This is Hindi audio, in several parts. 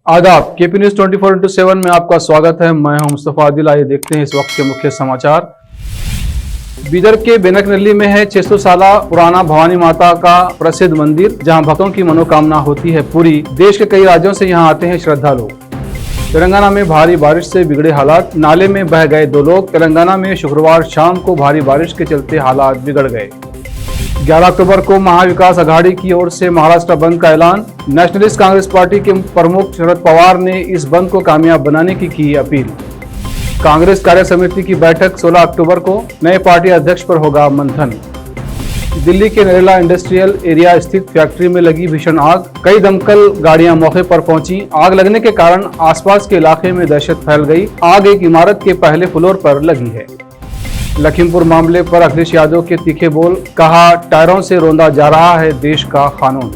आदाब, केपी न्यूज 24/7 में आपका स्वागत है। मैं हूं मुस्तफा आदिल। आइए देखते हैं इस वक्त के मुख्य समाचार। बीदर के बेनकनल्ली में है 600 साल पुराना भवानी माता का प्रसिद्ध मंदिर, जहां भक्तों की मनोकामना होती है पूरी। देश के कई राज्यों से यहां आते हैं श्रद्धालु। तेलंगाना में भारी बारिश से बिगड़े हालात, नाले में बह गए 2 लोग। तेलंगाना में शुक्रवार शाम को भारी बारिश के चलते हालात बिगड़ गए। 11 अक्टूबर को महाविकास अघाड़ी की ओर से महाराष्ट्र बंद का ऐलान। नेशनलिस्ट कांग्रेस पार्टी के प्रमुख शरद पवार ने इस बंद को कामयाब बनाने की अपील। कांग्रेस कार्य समिति की बैठक 16 अक्टूबर को, नए पार्टी अध्यक्ष पर होगा मंथन। दिल्ली के नरेला इंडस्ट्रियल एरिया स्थित फैक्ट्री में लगी भीषण आग, कई दमकल गाड़ियां मौके पर पहुंची। आग लगने के कारण आसपास के इलाके में दहशत फैल गई। आग एक इमारत के पहले फ्लोर पर लगी है। लखीमपुर मामले पर अखिलेश यादव के तीखे बोल, कहा टायरों से रौंदा जा रहा है देश का कानून।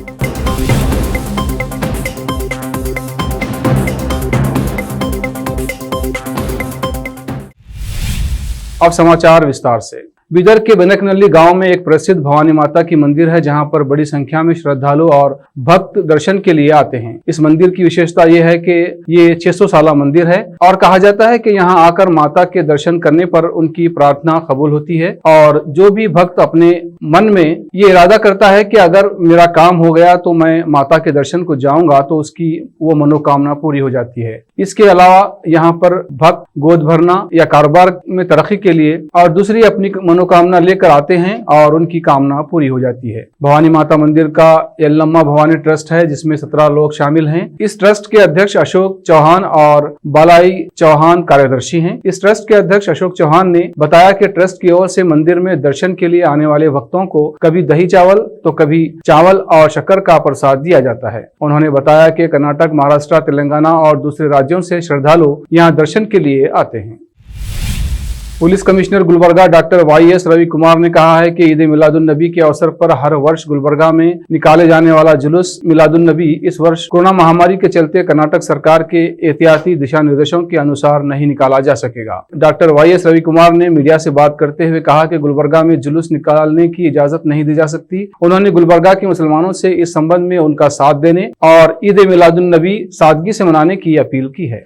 अब समाचार विस्तार से। बीदर के बेनकनल्ली गांव में एक प्रसिद्ध भवानी माता की मंदिर है, जहां पर बड़ी संख्या में श्रद्धालु और भक्त दर्शन के लिए आते हैं। इस मंदिर की विशेषता यह है कि ये 600 साल मंदिर है और कहा जाता है कि यहां आकर माता के दर्शन करने पर उनकी प्रार्थना कबूल होती है। और जो भी भक्त अपने मन में ये इरादा करता है कि अगर मेरा काम हो गया तो मैं माता के दर्शन को जाऊंगा, तो उसकी वो मनोकामना पूरी हो जाती है। इसके अलावा यहाँ पर भक्त गोद भरना या कारोबार में तरक्की के लिए और दूसरी अपनी मनोकामना लेकर आते हैं और उनकी कामना पूरी हो जाती है। भवानी माता मंदिर का यल्लम्मा भवानी ट्रस्ट है, जिसमें 17 लोग शामिल हैं। इस ट्रस्ट के अध्यक्ष अशोक चौहान और बालाई चौहान कार्यदर्शी हैं। इस ट्रस्ट के अध्यक्ष अशोक चौहान ने बताया कि ट्रस्ट की ओर से मंदिर में दर्शन के लिए आने वाले भक्तों को कभी दही चावल तो कभी चावल और शक्कर का प्रसाद दिया जाता है। उन्होंने बताया कि कर्नाटक, महाराष्ट्र, तेलंगाना और दूसरे राज्यों से श्रद्धालु यहाँ दर्शन के लिए आते हैं। Police commissioner Gulbarga doctor Y S. Ravi Kumar ने कहा है कि ईद मिलादुन नबी के अवसर पर हर वर्ष गुलबर्गा में निकाले जाने वाला जुलूस मिलादुन नबी इस वर्ष कोरोना महामारी के चलते कर्नाटक सरकार के एहतियाती दिशा निर्देशों के अनुसार नहीं निकाला जा सकेगा। Doctor Y S. रवि कुमार ने मीडिया से बात करते हुए कहा कि गुलबर्गा में जुलूस निकालने की इजाजत नहीं दी जा सकती। उन्होंने गुलबर्गा के मुसलमानों से इस संबंध में उनका साथ देने और ईद मिलादुन नबी सादगी से मनाने की अपील की है।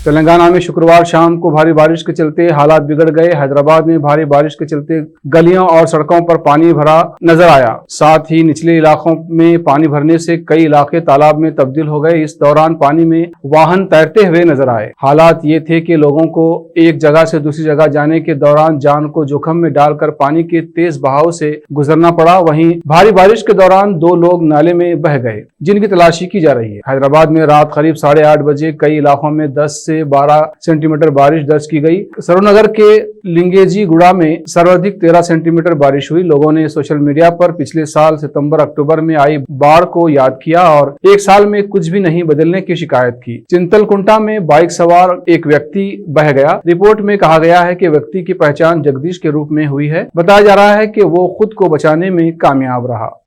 तेलंगाना में शुक्रवार शाम को भारी बारिश के चलते हालात बिगड़ गए। हैदराबाद में भारी बारिश के चलते गलियों और सड़कों पर पानी भरा नजर आया। साथ ही निचले इलाकों में पानी भरने से कई इलाके तालाब में तब्दील हो गए। इस दौरान पानी में वाहन तैरते हुए नजर आए। हालात ये थे कि लोगों को एक जगह से दूसरी जगह जाने के दौरान जान को जोखिम में डालकर पानी के तेज बहाव से गुजरना पड़ा। वहीं भारी बारिश के दौरान 2 लोग नाले में बह गए, जिनकी तलाशी की जा रही है। हैदराबाद में रात करीब 8:30 बजे कई इलाकों में 10 से 12 सेंटीमीटर बारिश दर्ज की गई। सरोनगर के लिंगेजी गुड़ा में सर्वाधिक 13 सेंटीमीटर बारिश हुई। लोगों ने सोशल मीडिया पर पिछले साल सितंबर-अक्टूबर में आई बाढ़ को याद किया और एक साल में कुछ भी नहीं बदलने की शिकायत की। चिंतलकुंटा में बाइक सवार एक व्यक्ति बह गया। रिपोर्ट में कहा गया है कि व्यक्ति की पहचान जगदीश के रूप में हुई है। बताया जा रहा है कि वो खुद को बचाने में कामयाब रहा।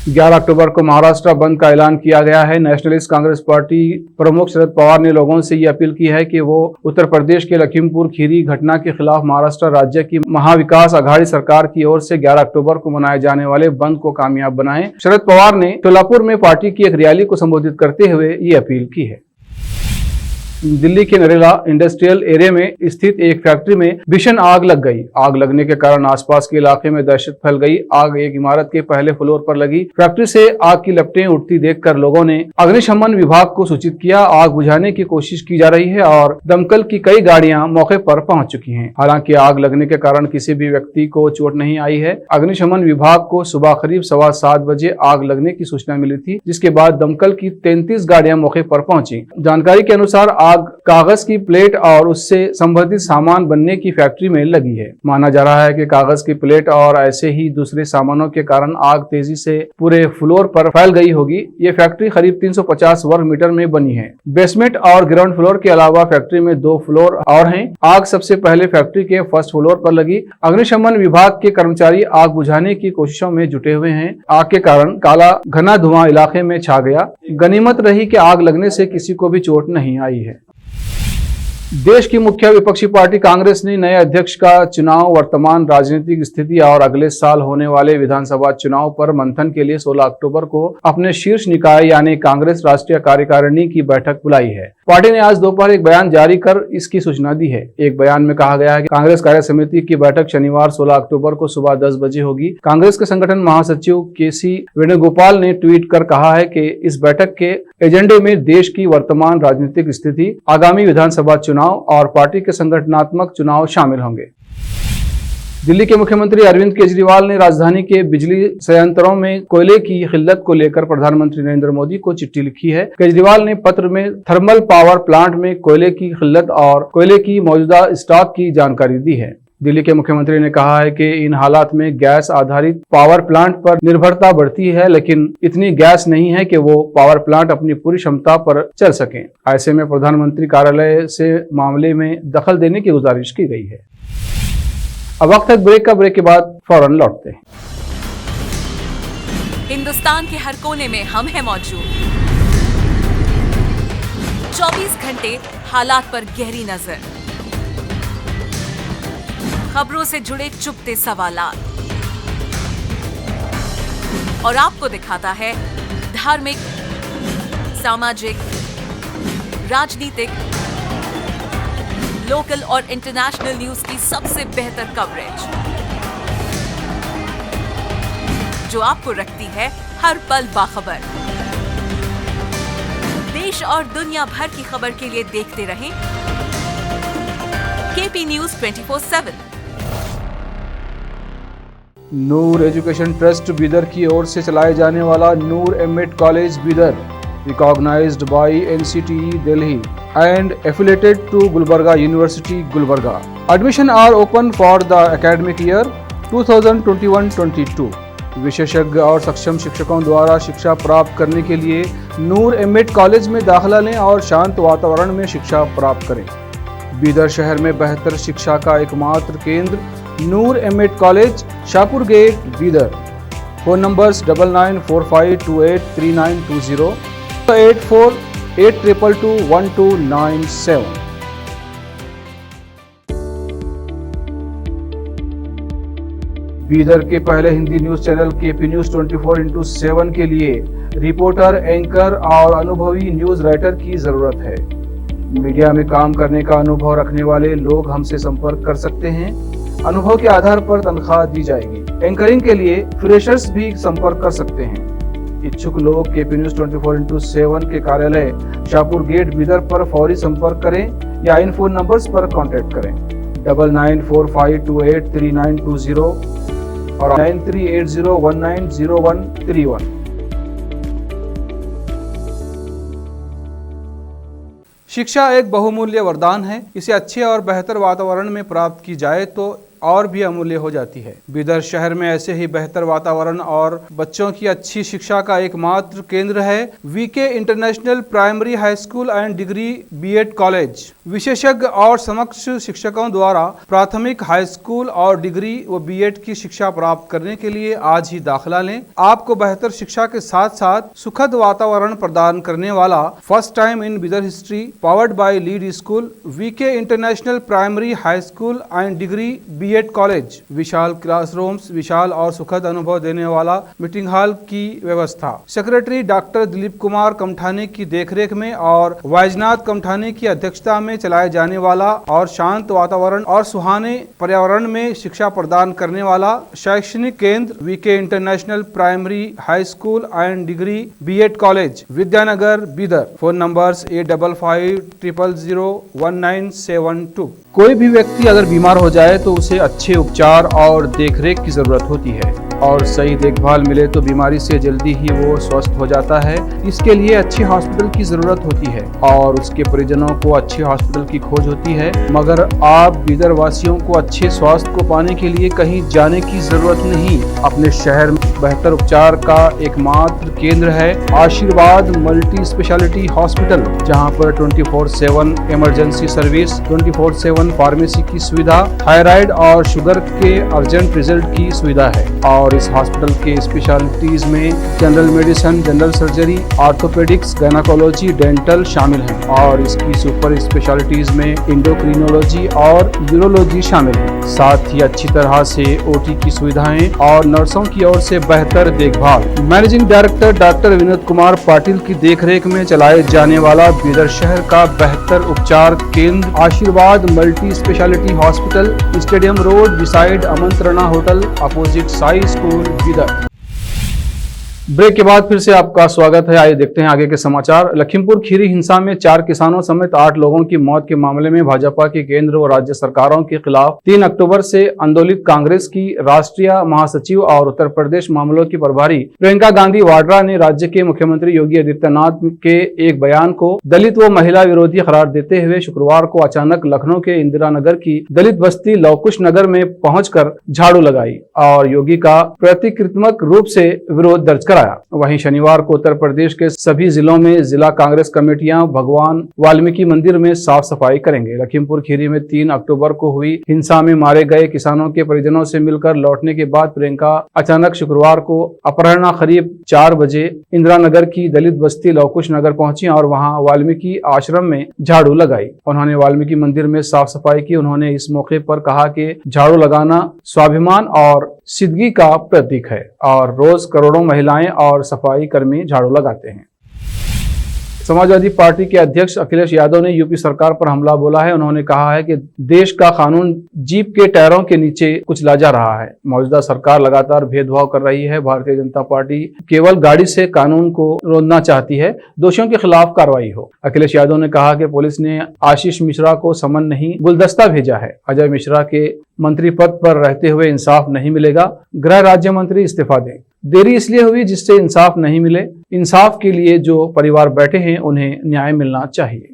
11 अक्टूबर को महाराष्ट्र बंद का ऐलान किया गया है। नेशनलिस्ट कांग्रेस पार्टी प्रमुख शरद पवार ने लोगों से ये अपील की है कि वो उत्तर प्रदेश के लखीमपुर खीरी घटना के खिलाफ महाराष्ट्र राज्य की महाविकास अघाड़ी सरकार की ओर से 11 अक्टूबर को मनाए जाने वाले बंद को कामयाब बनाएं। शरद पवार ने सोलापुर में पार्टी की एक रैली को संबोधित करते हुए ये अपील की है। दिल्ली के नरेला इंडस्ट्रियल एरिया में स्थित एक फैक्ट्री में भीषण आग लग गई। आग लगने के कारण आसपास के इलाके में दहशत फैल गई। आग एक इमारत के पहले फ्लोर पर लगी। फैक्ट्री से आग की लपटें उठती देखकर लोगों ने अग्निशमन विभाग को सूचित किया। आग बुझाने की कोशिश की जा रही है और दमकल की कई गाड़ियां मौके पर पहुंच चुकी हैं। हालांकि आग लगने के कारण किसी भी व्यक्ति को चोट नहीं आई है। अग्निशमन विभाग को सुबह करीब 7:15 बजे आग लगने की सूचना मिली थी, जिसके बाद दमकल की 33 गाड़ियां मौके पर पहुंची। जानकारी के अनुसार आग कागज की प्लेट और उससे संबंधित सामान बनने की फैक्ट्री में लगी है। माना जा रहा है कि कागज की प्लेट और ऐसे ही दूसरे सामानों के कारण आग तेजी से पूरे फ्लोर पर फैल गई होगी। ये फैक्ट्री करीब 350 वर्ग मीटर में बनी है। बेसमेंट और ग्राउंड फ्लोर के अलावा फैक्ट्री में 2 फ्लोर और हैं। आग सबसे पहले फैक्ट्री के फर्स्ट फ्लोर पर लगी। अग्निशमन विभाग के कर्मचारी आग बुझाने की कोशिशों में जुटे हुए हैं। आग के कारण काला घना धुआं इलाके में छा गया। गनीमत रही कि आग लगने से किसी को भी चोट नहीं आई है। देश की मुख्य विपक्षी पार्टी कांग्रेस ने नए अध्यक्ष का चुनाव, वर्तमान राजनीतिक स्थिति और अगले साल होने वाले विधानसभा चुनाव पर मंथन के लिए 16 अक्टूबर को अपने शीर्ष निकाय यानी कांग्रेस राष्ट्रीय कार्यकारिणी की बैठक बुलाई है। पार्टी ने आज दोपहर एक बयान जारी कर इसकी सूचना दी है। एक बयान में कहा गया है कि कांग्रेस कार्य समिति की बैठक शनिवार 16 अक्टूबर को सुबह 10 बजे होगी। कांग्रेस के संगठन महासचिव के.सी. वेणुगोपाल ने ट्वीट कर कहा है कि इस बैठक के एजेंडे में देश की वर्तमान राजनीतिक स्थिति, आगामी विधानसभा चुनाव और पार्टी के संगठनात्मक चुनाव शामिल होंगे। दिल्ली के मुख्यमंत्री अरविंद केजरीवाल ने राजधानी के बिजली संयंत्रों में कोयले की किल्लत को लेकर प्रधानमंत्री नरेंद्र मोदी को चिट्ठी लिखी है। केजरीवाल ने पत्र में थर्मल पावर प्लांट में कोयले की किल्लत और कोयले की मौजूदा स्टॉक की जानकारी दी है। दिल्ली के मुख्यमंत्री ने कहा है कि इन हालात में गैस आधारित पावर प्लांट पर निर्भरता बढ़ती है, लेकिन इतनी गैस नहीं है कि वो पावर प्लांट अपनी पूरी क्षमता पर चल सकें। ऐसे में प्रधानमंत्री कार्यालय से मामले में दखल देने की गुजारिश की गई है। अब वक्त है ब्रेक का। ब्रेक के बाद फौरन लौटते हैं। हिंदुस्तान के हर कोने में हम हैं मौजूद। 24 घंटे हालात पर गहरी नजर, खबरों से जुड़े चुपते सवालात और आपको दिखाता है धार्मिक, सामाजिक, राजनीतिक, लोकल और इंटरनेशनल न्यूज की सबसे बेहतर कवरेज, जो आपको रखती है हर पल बाखबर। देश और दुनिया भर की खबर के लिए देखते रहें KP news 24/7। Noor education trust Bidar की ओर से चलाए जाने वाला Noor M Ed college Bidar, recognized by NCTE Delhi and affiliated to Gulbarga University, Gulbarga. Admission are open for the academic year 2021-22. विशेषज्ञ और सक्षम शिक्षकों द्वारा शिक्षा प्राप्त करने के लिए नूर एमएड कॉलेज में दाखिला लें और शांत वातावरण में शिक्षा प्राप्त करें। बीदर शहर में बेहतर शिक्षा का एकमात्र केंद्र Noor M Ed college, Shahpur gate, Bidar. Phone numbers 9945283920, 8482221297। Bidar के पहले Hindi news channel KP news 24/7 के लिए रिपोर्टर, एंकर और अनुभवी न्यूज राइटर की जरूरत है। मीडिया में काम करने का अनुभव रखने वाले लोग हमसे संपर्क कर सकते हैं। अनुभव के आधार पर तनख्वाह दी जाएगी। एंकरिंग के लिए फ्रेशर्स भी संपर्क कर सकते हैं। इच्छुक लोग केपी न्यूज 24/7 के कार्यालय शाहपुर गेट बीदर पर फौरी संपर्क करें या इन फोन नंबर्स पर कांटेक्ट करें 9945283920 और 9380190131। शिक्षा एक बहुमूल्य वरदान है। इसे अच्छे और बेहतर वातावरण में प्राप्त की जाए तो और भी अमूल्य हो जाती है। बीदर शहर में ऐसे ही बेहतर वातावरण और बच्चों की अच्छी शिक्षा का एकमात्र केंद्र है VK international primary high school and degree BEd college. विशेषज्ञ और समक्ष शिक्षकों द्वारा प्राथमिक, हाई स्कूल और डिग्री व बीएड की शिक्षा प्राप्त करने के लिए आज ही दाखिला लें। आपको बेहतर शिक्षा के साथ साथ सुखद वातावरण प्रदान करने वाला first time in Bidar history, powered by lead school, VK international primary high school and degree BEd college. विशाल क्लासरूम्स, विशाल और सुखद अनुभव देने वाला मीटिंग हॉल की व्यवस्था। सेक्रेटरी डॉक्टर दिलीप कुमार कमठाने की देखरेख में और वैजनाथ कमठाने की अध्यक्षता में चलाए जाने वाला और शांत वातावरण और सुहाने पर्यावरण में शिक्षा प्रदान करने वाला शैक्षणिक केंद्र VK international primary high school and degree BEd college, Vidyanagar, Bidar. Phone numbers 8550001972। कोई भी व्यक्ति अगर बीमार हो जाए तो उसे अच्छे उपचार और देखरेख की जरूरत होती है और सही देखभाल मिले तो बीमारी से जल्दी ही वो स्वस्थ हो जाता है। इसके लिए अच्छे हॉस्पिटल की जरूरत होती है और उसके परिजनों को अच्छे हॉस्पिटल की खोज होती है। मगर आप बीदर वासियों को अच्छे स्वास्थ्य को पाने के लिए कहीं जाने की जरूरत नहीं। अपने शहर में बेहतर उपचार का एकमात्र केंद्र है आशीर्वाद मल्टी स्पेशलिटी हॉस्पिटल, जहां पर 24/7 इमरजेंसी सर्विस, 24/7 फार्मेसी की सुविधा, थायराइड और शुगर के अर्जेंट रिजल्ट की सुविधा है और और इस हॉस्पिटल के स्पेशलिटीज में general medicine, general surgery, orthopaedics, gynaecology, dental शामिल हैं और इसकी सुपर स्पेशलिटीज में एंडोक्रिनोलॉजी और यूरोलॉजी शामिल है। साथ ही अच्छी तरह से ओटी की सुविधाएं और नर्सों की ओर से बेहतर देखभाल। Managing director doctor Vinod Kumar Patil की देखरेख में चलाए जाने वाला बीदर शहर का बेहतर उपचार केंद्र Ashirwad multi speciality hospital, stadium road beside Amantrana hotel, opposite Sai school, Bidar. Break के बाद फिर से आपका स्वागत है। आइए देखते हैं आगे के समाचार। लखीमपुर खीरी हिंसा में 4 किसानों समेत 8 लोगों की मौत के मामले में भाजपा की केंद्र व राज्य सरकारों के खिलाफ 3 अक्टूबर से आंदोलित कांग्रेस की राष्ट्रीय महासचिव और उत्तर प्रदेश मामलों की प्रभारी प्रियंका गांधी वाड्रा ने राज्य के मुख्यमंत्री योगी आदित्यनाथ के एक बयान को दलित व महिला विरोधी करार देते हुए शुक्रवार को अचानक लखनऊ के इंदिरा नगर की दलित बस्ती लवकुश नगर में पहुंचकर झाड़ू लगाई और योगी का प्रतिकृत्मक रूप से विरोध दर्ज कराया। वहीं शनिवार को उत्तर प्रदेश के सभी जिलों में जिला कांग्रेस कमेटियां भगवान वाल्मीकि मंदिर में साफ सफाई करेंगे। लखीमपुर खीरी में 3 अक्टूबर को हुई हिंसा में मारे गए किसानों के परिजनों से मिलकर लौटने के बाद प्रियंका अचानक शुक्रवार को अपराह्न करीब 4 बजे इंदिरा नगर की दलित बस्ती लवकुश नगर पहुंची और वहां वाल्मीकि आश्रम में झाड़ू लगाई। उन्होंने वाल्मीकि मंदिर में साफ सफाई की। उन्होंने इस मौके पर कहा कि झाड़ू लगाना स्वाभिमान और सिद्धि का प्रतीक है और रोज करोड़ों महिलाएं और सफाई कर्मी झाड़ू लगाते हैं। समाजवादी पार्टी के अध्यक्ष अखिलेश यादव ने यूपी सरकार पर हमला बोला है। उन्होंने कहा है कि देश का कानून जीप के टायरों के नीचे कुचला जा रहा है। मौजूदा सरकार लगातार भेदभाव कर रही है। भारतीय जनता पार्टी केवल गाड़ी से कानून को रोकना चाहती है, दोषियों के खिलाफ कार्रवाई हो। अखिलेश यादव ने कहा कि पुलिस ने आशीष मिश्रा को समन नहीं गुलदस्ता भेजा है। अजय मिश्रा के मंत्री पद पर रहते हुए इंसाफ नहीं मिलेगा। गृह राज्य मंत्री इस्तीफा दें। देरी इसलिए हुई जिससे इंसाफ नहीं मिले। इंसाफ के लिए जो परिवार बैठे हैं उन्हें न्याय मिलना चाहिए।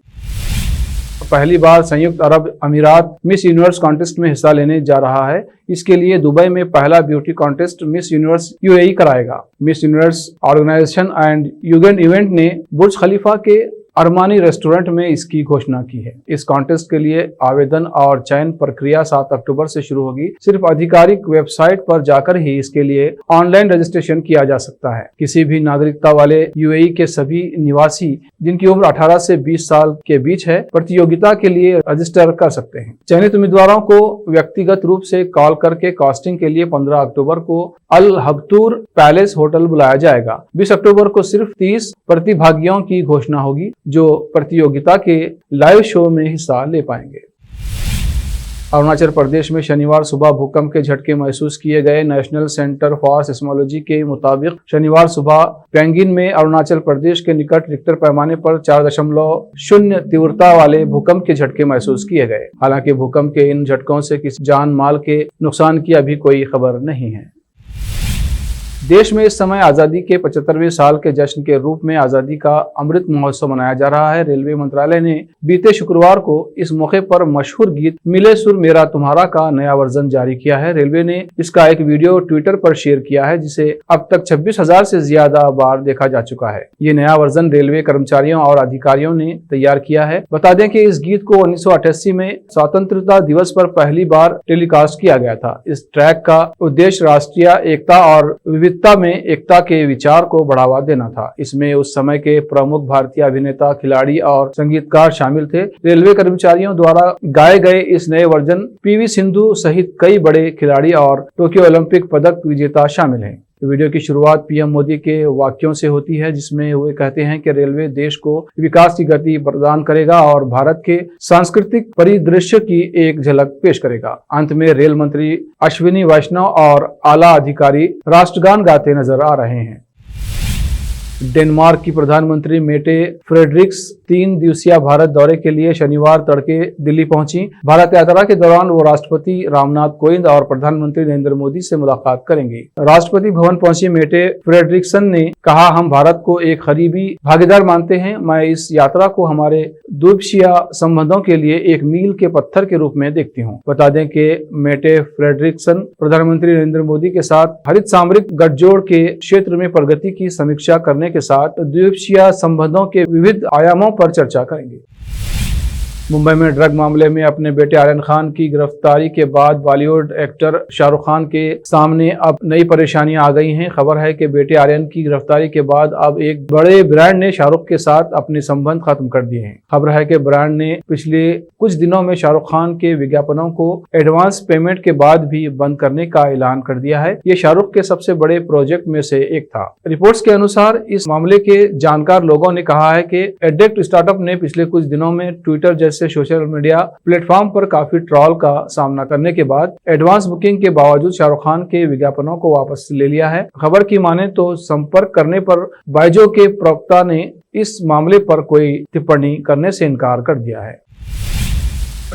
पहली बार संयुक्त अरब अमीरात मिस यूनिवर्स कॉन्टेस्ट में हिस्सा लेने जा रहा है। इसके लिए दुबई में पहला beauty contest miss universe UAE कराएगा। मिस यूनिवर्स ऑर्गेनाइजेशन एंड युगेंड इवेंट ने बुर्ज खलीफा के अरमानी रेस्टोरेंट में इसकी घोषणा की है। इस कॉन्टेस्ट के लिए आवेदन और चयन प्रक्रिया 7 अक्टूबर से शुरू होगी। सिर्फ आधिकारिक वेबसाइट पर जाकर ही इसके लिए ऑनलाइन रजिस्ट्रेशन किया जा सकता है। किसी भी नागरिकता वाले यूएई के सभी निवासी जिनकी उम्र 18 से 20 साल के बीच है प्रतियोगिता के लिए रजिस्टर कर सकते हैं। चयनित उम्मीदवारों को व्यक्तिगत रूप से कॉल करके कास्टिंग के लिए 15 अक्टूबर को अल हब्तूर पैलेस होटल बुलाया जाएगा। 20 अक्टूबर को सिर्फ 30 प्रतिभागियों की घोषणा होगी जो प्रतियोगिता के लाइव शो में हिस्सा ले पाएंगे। अरुणाचल प्रदेश में शनिवार सुबह भूकंप के झटके महसूस किए गए। नेशनल सेंटर फॉर सिस्मोलॉजी के मुताबिक शनिवार सुबह पैंगिन में अरुणाचल प्रदेश के निकट रिक्टर पैमाने पर 4.0 तीव्रता वाले भूकंप के झटके महसूस किए गए। हालांकि भूकंप के इन झटकों से किसी जान माल के नुकसान की अभी कोई खबर नहीं है। देश में इस समय आजादी के 75वें साल के जश्न के रूप में आजादी का अमृत महोत्सव मनाया जा रहा है। रेलवे मंत्रालय ने बीते शुक्रवार को इस मौके पर मशहूर गीत मिले सुर मेरा तुम्हारा का नया वर्जन जारी किया है। रेलवे ने इसका एक वीडियो ट्विटर पर शेयर किया है जिसे अब तक 26,000 से ज्यादा बार देखा जा चुका है। ये नया वर्जन रेलवे कर्मचारियों और अधिकारियों ने तैयार किया है। बता दें कि इस गीत को 1988 में स्वतंत्रता दिवस पर पहली बार टेलीकास्ट किया गया था। इस ट्रैक का उद्देश्य राष्ट्रीय एकता और विविधता में एकता के विचार को बढ़ावा देना था। इसमें उस समय के प्रमुख भारतीय अभिनेता, खिलाड़ी और संगीतकार शामिल थे। रेलवे कर्मचारियों द्वारा गाए गए इस नए वर्जन पीवी सिंधु सहित कई बड़े खिलाड़ी और टोक्यो ओलंपिक पदक विजेता शामिल हैं। वीडियो की शुरुआत पीएम मोदी के वाक्यों से होती है जिसमें वे कहते हैं कि रेलवे देश को विकास की गति प्रदान करेगा और भारत के सांस्कृतिक परिदृश्य की एक झलक पेश करेगा। अंत में रेल मंत्री अश्विनी वैष्णव और आला अधिकारी राष्ट्रगान गाते नजर आ रहे हैं। डेनमार्क की प्रधानमंत्री मेटे फ्रेडरिक्स 3 दिवसीय भारत दौरे के लिए शनिवार तड़के दिल्ली पहुंची। भारत यात्रा के दौरान वो राष्ट्रपति रामनाथ कोविंद और प्रधानमंत्री नरेंद्र मोदी से मुलाकात करेंगी। राष्ट्रपति भवन पहुंची मेटे फ्रेडरिक्सन ने कहा, हम भारत को एक करीबी भागीदार मानते हैं। मैं इस यात्रा को हमारे द्विपक्षीय संबंधों के लिए एक मील के पत्थर के रूप में देखती हूँ। बता दें कि मेटे फ्रेडरिक्सन प्रधानमंत्री नरेंद्र मोदी के साथ हरित सामरिक गठजोड़ के क्षेत्र में प्रगति की समीक्षा करने के साथ द्विपक्षीय संबंधों के विविध आयामों पर चर्चा करेंगे। मुंबई में ड्रग मामले में अपने बेटे आर्यन खान की गिरफ्तारी के बाद बॉलीवुड एक्टर शाहरुख खान के सामने अब नई परेशानियां आ गई हैं। खबर है कि बेटे आर्यन की गिरफ्तारी के बाद अब एक बड़े ब्रांड ने शाहरुख के साथ अपने संबंध खत्म कर दिए हैं। खबर है कि ब्रांड ने पिछले कुछ दिनों में शाहरुख खान के विज्ञापनों को एडवांस पेमेंट के बाद भी बंद करने का ऐलान कर दिया है। ये शाहरुख के सबसे बड़े प्रोजेक्ट में से एक था। रिपोर्ट्स के अनुसार इस मामले के जानकार लोगों ने कहा है कि एडेक्ट स्टार्टअप ने पिछले कुछ दिनों में ट्विटर जैसे सोशल मीडिया प्लेटफॉर्म पर काफी ट्रॉल का सामना करने के बाद एडवांस बुकिंग के बावजूद शाहरुख खान के विज्ञापनों को वापस ले लिया है। खबर की माने तो संपर्क करने पर बाइजो के प्रवक्ता ने इस मामले पर कोई टिप्पणी करने से इनकार कर दिया है।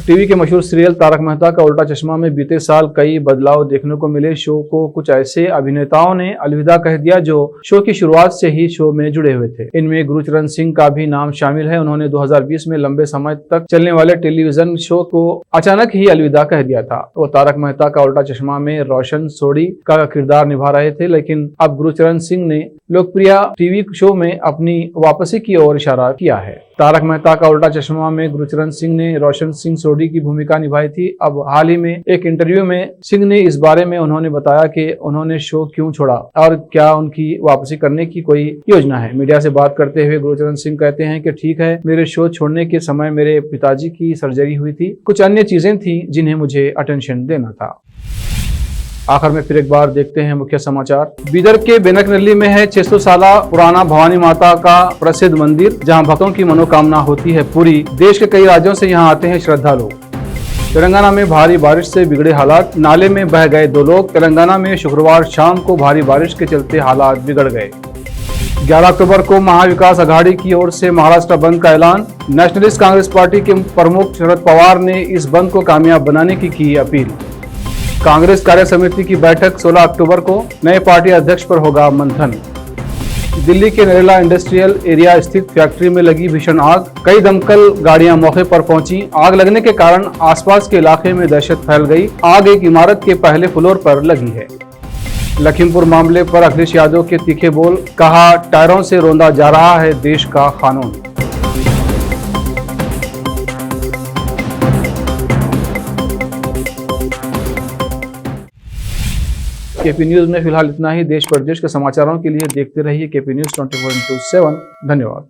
टीवी के मशहूर सीरियल तारक मेहता का उल्टा चश्मा में बीते साल कई बदलाव देखने को मिले। शो को कुछ ऐसे अभिनेताओं ने अलविदा कह दिया जो शो की शुरुआत से ही शो में जुड़े हुए थे। इनमें गुरचरण सिंह का भी नाम शामिल है। उन्होंने 2020 में लंबे समय तक चलने वाले टेलीविजन शो को अचानक ही अलविदा कह दिया था। वो तारक मेहता का उल्टा चश्मा में रोशन सोढ़ी का किरदार निभा रहे थे, लेकिन अब गुरचरण सिंह ने लोकप्रिय टीवी शो में अपनी वापसी की ओर इशारा किया है। तारक मेहता का उल्टा चश्मा में गुरचरण सिंह ने रोशन सिंह सोढ़ी की भूमिका निभाई थी। अब हाल ही में एक इंटरव्यू में सिंह ने इस बारे में उन्होंने बताया कि उन्होंने शो क्यों छोड़ा और क्या उनकी वापसी करने की कोई योजना है। मीडिया से बात करते हुए गुरचरण सिंह कहते हैं कि ठीक है, मेरे शो छोड़ने के समय मेरे पिताजी की सर्जरी हुई थी, कुछ अन्य चीजें थी जिन्हें मुझे अटेंशन देना था। आखिर में फिर एक बार देखते हैं मुख्य समाचार। बीदर के बेनकनल्ली में है 600 साल पुराना भवानी माता का प्रसिद्ध मंदिर, जहां भक्तों की मनोकामना होती है पूरी। देश के कई राज्यों से यहां आते हैं श्रद्धालु। तेलंगाना में भारी बारिश से बिगड़े हालात, नाले में बह गए 2 लोग। तेलंगाना में शुक्रवार शाम को भारी बारिश के चलते हालात बिगड़ गए। 11 अक्टूबर को महाविकास अघाड़ी की ओर से महाराष्ट्र बंद का ऐलान। नेशनलिस्ट कांग्रेस पार्टी के प्रमुख शरद पवार ने इस बंद को कामयाब बनाने की अपील। कांग्रेस कार्य समिति की बैठक 16 अक्टूबर को, नए पार्टी अध्यक्ष पर होगा मंथन। दिल्ली के नरेला इंडस्ट्रियल एरिया स्थित फैक्ट्री में लगी भीषण आग, कई दमकल गाड़ियां मौके पर पहुंची। आग लगने के कारण आसपास के इलाके में दहशत फैल गई। आग एक इमारत के पहले फ्लोर पर लगी है। लखीमपुर मामले पर अखिलेश यादव के तीखे बोल, कहा टायरों से रौंदा जा रहा है देश का कानून। केपी न्यूज में फिलहाल इतना ही। देश प्रदेश के समाचारों के लिए देखते रहिए केपी न्यूज 24/7। धन्यवाद।